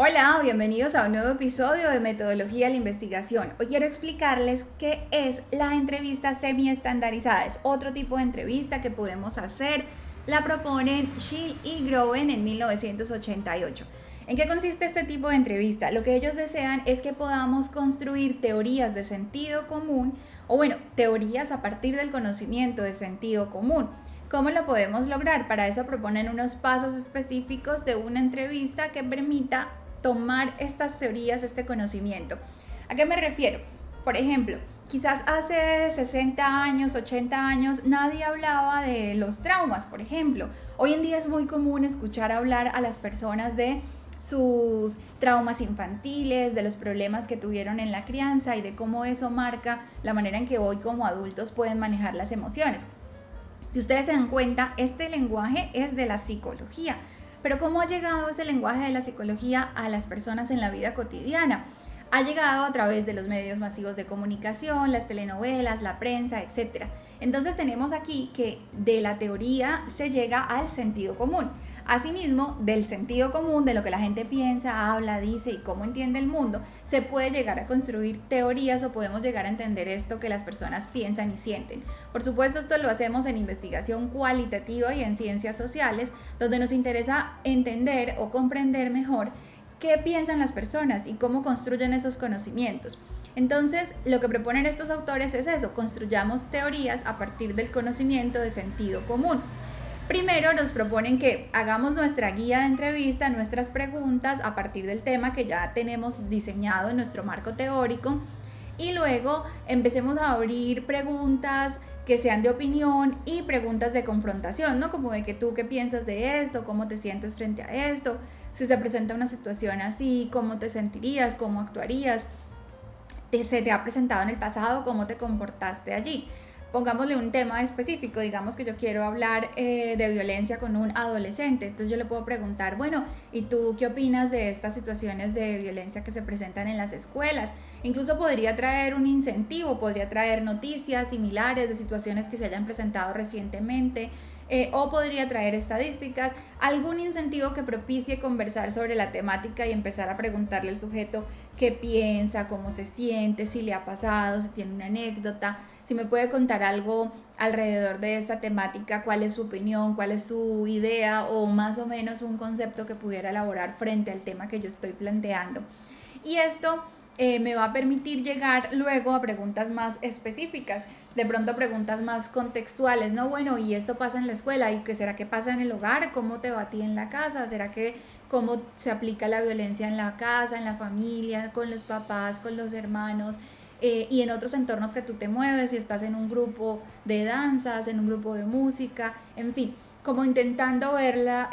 Hola, bienvenidos a un nuevo episodio de Metodología de la Investigación. Hoy quiero explicarles qué es la entrevista semi-estandarizada. Es otro tipo de entrevista que podemos hacer. La proponen Schill y Groven en 1988. ¿En qué consiste este tipo de entrevista? Lo que ellos desean es que podamos construir teorías de sentido común, o bueno, teorías a partir del conocimiento de sentido común. ¿Cómo lo podemos lograr? Para eso proponen unos pasos específicos de una entrevista que permita tomar estas teorías, este conocimiento. ¿A qué me refiero? Por ejemplo, quizás hace 60 años, 80 años, nadie hablaba de los traumas, por ejemplo. Hoy en día es muy común escuchar hablar a las personas de sus traumas infantiles, de los problemas que tuvieron en la crianza y de cómo eso marca la manera en que hoy como adultos pueden manejar las emociones. Si ustedes se dan cuenta, este lenguaje es de la psicología. Pero ¿cómo ha llegado ese lenguaje de la psicología a las personas en la vida cotidiana? Ha llegado a través de los medios masivos de comunicación, las telenovelas, la prensa, etc. Entonces tenemos aquí que de la teoría se llega al sentido común. Asimismo, del sentido común, de lo que la gente piensa, habla, dice y cómo entiende el mundo, se puede llegar a construir teorías o podemos llegar a entender esto que las personas piensan y sienten. Por supuesto, esto lo hacemos en investigación cualitativa y en ciencias sociales, donde nos interesa entender o comprender mejor qué piensan las personas y cómo construyen esos conocimientos. Entonces, lo que proponen estos autores es eso, construyamos teorías a partir del conocimiento de sentido común. Primero nos proponen que hagamos nuestra guía de entrevista, nuestras preguntas a partir del tema que ya tenemos diseñado en nuestro marco teórico y luego empecemos a abrir preguntas que sean de opinión y preguntas de confrontación, ¿no? Como de que tú qué piensas de esto, cómo te sientes frente a esto, si se presenta una situación así, cómo te sentirías, cómo actuarías, se te ha presentado en el pasado, cómo te comportaste allí. Pongámosle un tema específico, digamos que yo quiero hablar de violencia con un adolescente, entonces yo le puedo preguntar, bueno, ¿y tú qué opinas de estas situaciones de violencia que se presentan en las escuelas? Incluso podría traer un incentivo, podría traer noticias similares de situaciones que se hayan presentado recientemente, o podría traer estadísticas, algún incentivo que propicie conversar sobre la temática y empezar a preguntarle al sujeto qué piensa, cómo se siente, si le ha pasado, si tiene una anécdota, si me puede contar algo alrededor de esta temática, cuál es su opinión, cuál es su idea o más o menos un concepto que pudiera elaborar frente al tema que yo estoy planteando. Y esto me va a permitir llegar luego a preguntas más específicas, de pronto preguntas más contextuales, ¿no? Bueno, ¿y esto pasa en la escuela? ¿Y qué será que pasa en el hogar? ¿Cómo te va a ti en la casa? ¿Será que cómo se aplica la violencia en la casa, en la familia, con los papás, con los hermanos? Y en otros entornos que tú te mueves, si estás en un grupo de danzas, en un grupo de música, en fin, como intentando verla,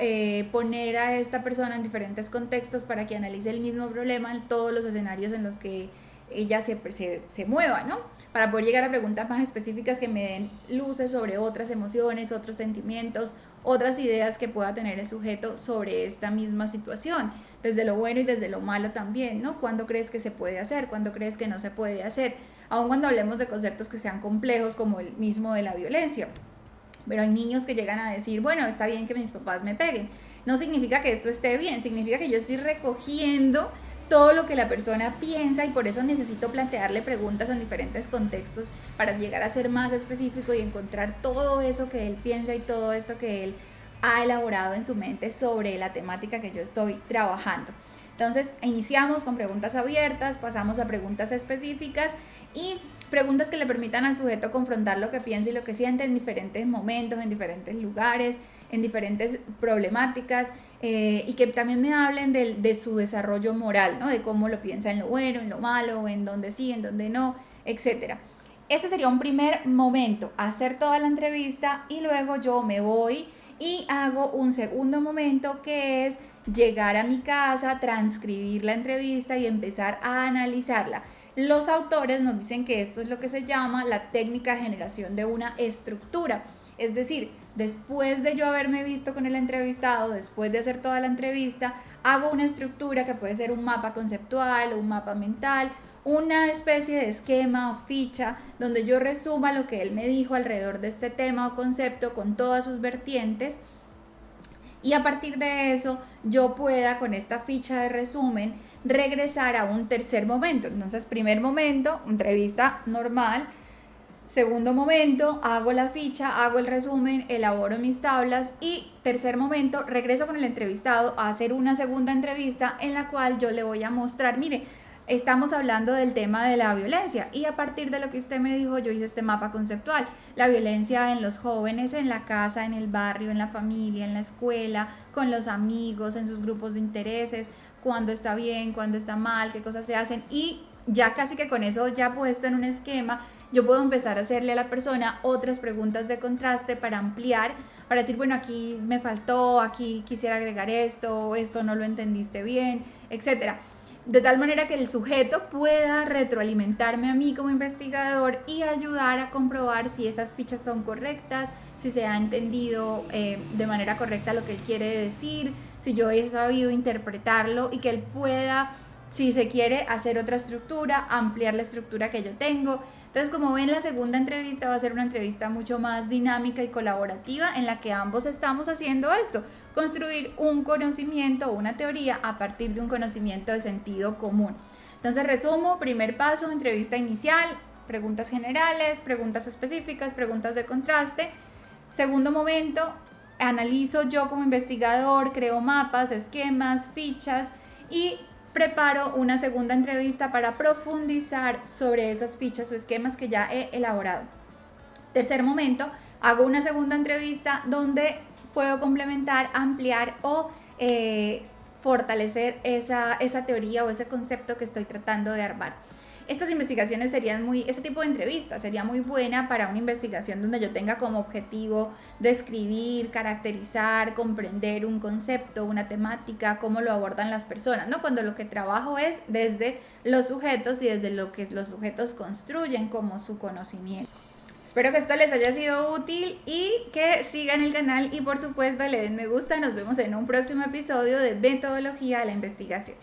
poner a esta persona en diferentes contextos para que analice el mismo problema en todos los escenarios en los que ella se mueva, ¿no? Para poder llegar a preguntas más específicas que me den luces sobre otras emociones, otros sentimientos, otras ideas que pueda tener el sujeto sobre esta misma situación, desde lo bueno y desde lo malo también, ¿no? ¿Cuándo crees que se puede hacer? ¿Cuándo crees que no se puede hacer? Aun cuando hablemos de conceptos que sean complejos como el mismo de la violencia. Pero hay niños que llegan a decir, bueno, está bien que mis papás me peguen. No significa que esto esté bien, significa que yo estoy recogiendo todo lo que la persona piensa y por eso necesito plantearle preguntas en diferentes contextos para llegar a ser más específico y encontrar todo eso que él piensa y todo esto que él ha elaborado en su mente sobre la temática que yo estoy trabajando. Entonces, iniciamos con preguntas abiertas, pasamos a preguntas específicas y preguntas que le permitan al sujeto confrontar lo que piensa y lo que siente en diferentes momentos, en diferentes lugares, en diferentes problemáticas y que también me hablen de su desarrollo moral, ¿no? De cómo lo piensa en lo bueno, en lo malo, en dónde sí, en dónde no, etc. Este sería un primer momento, hacer toda la entrevista y luego yo me voy y hago un segundo momento que es llegar a mi casa, transcribir la entrevista y empezar a analizarla. Los autores nos dicen que esto es lo que se llama la técnica de generación de una estructura. Es decir, después de yo haberme visto con el entrevistado, después de hacer toda la entrevista, hago una estructura que puede ser un mapa conceptual o un mapa mental, una especie de esquema o ficha donde yo resuma lo que él me dijo alrededor de este tema o concepto con todas sus vertientes y a partir de eso yo pueda con esta ficha de resumen regresar a un tercer momento. Entonces, primer momento, entrevista normal. Segundo momento, hago la ficha, hago el resumen, elaboro mis tablas y tercer momento, regreso con el entrevistado a hacer una segunda entrevista en la cual yo le voy a mostrar, mire, estamos hablando del tema de la violencia y a partir de lo que usted me dijo, yo hice este mapa conceptual. La violencia en los jóvenes, en la casa, en el barrio, en la familia, en la escuela, con los amigos, en sus grupos de intereses, cuándo está bien, cuándo está mal, qué cosas se hacen y ya casi que con eso ya puesto en un esquema, yo puedo empezar a hacerle a la persona otras preguntas de contraste para ampliar, para decir, bueno, aquí me faltó, aquí quisiera agregar esto no lo entendiste bien, etcétera. De tal manera que el sujeto pueda retroalimentarme a mí como investigador y ayudar a comprobar si esas fichas son correctas, si se ha entendido de manera correcta lo que él quiere decir, si yo he sabido interpretarlo y que él pueda, si se quiere, hacer otra estructura, ampliar la estructura que yo tengo. Entonces, como ven, la segunda entrevista va a ser una entrevista mucho más dinámica y colaborativa en la que ambos estamos haciendo esto, construir un conocimiento o una teoría a partir de un conocimiento de sentido común. Entonces, resumo, primer paso, entrevista inicial, preguntas generales, preguntas específicas, preguntas de contraste. Segundo momento, analizo yo como investigador, creo mapas, esquemas, fichas y preparo una segunda entrevista para profundizar sobre esas fichas o esquemas que ya he elaborado. Tercer momento, hago una segunda entrevista donde puedo complementar, ampliar o fortalecer esa teoría o ese concepto que estoy tratando de armar. Estas investigaciones serían este tipo de entrevista sería muy buena para una investigación donde yo tenga como objetivo describir, caracterizar, comprender un concepto, una temática, cómo lo abordan las personas, ¿no? Cuando lo que trabajo es desde los sujetos y desde lo que los sujetos construyen como su conocimiento. Espero que esto les haya sido útil y que sigan el canal y por supuesto le den me gusta. Nos vemos en un próximo episodio de Metodología de la Investigación.